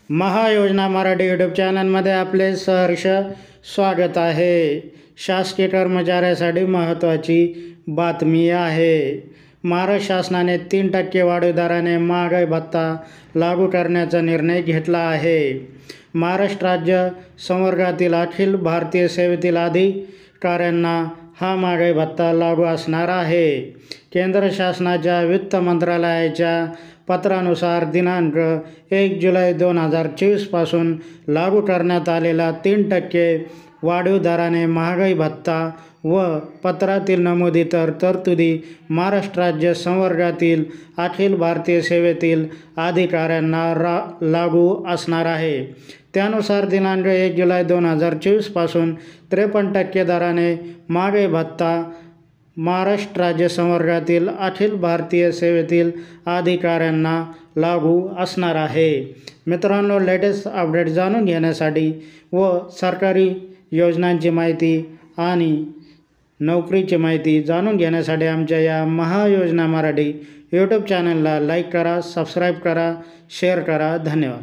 महायोजना Marathi YouTube चॅनलमध्ये आपले सहर्ष स्वागत आहे। शासकीय कर्मचाऱ्यासाठी महत्त्वाची बातमी आहे। महाराष्ट्र शासनाने 3% वाढीव दराने महागाई भत्ता लागू करण्याचा निर्णय घेतला आहे। महाराष्ट्र राज्य संवर्गातील अखिल भारतीय सेवेतील अधिकाऱ्यांना हा महागाई भत्ता लागू असणार आहे। केंद्र शासनाच्या वित्त मंत्रालयाच्या पत्रानुसार दिनांक 1 जुलै 2024 पासून लागू करण्यात आलेला 3% वाढीव दराने महागाई भत्ता व पत्रातील नमूदित तरतुदी महाराष्ट्र राज्य संवर्गातील अखिल भारतीय सेवेतील अधिकाऱ्यांना लागू असणार आहे। त्यानुसार दिनांक 1 जुलै 2024 पासून 53% दराने महागाई भत्ता महाराष्ट्र राज्य संवर्गातील अखिल भारतीय सेवेतील अधिकाऱ्यांना लागू असणार आहे। मित्रांनो, लेटेस्ट अपडेट जाणून घेण्यासाठी व सरकारी योजनांची माहिती आणि नोकरीची माहिती जाणून घेण्यासाठी आमच्या या महायोजना मराठी यूट्यूब चॅनलला लाईक करा, सबस्क्राईब करा, शेअर करा। धन्यवाद।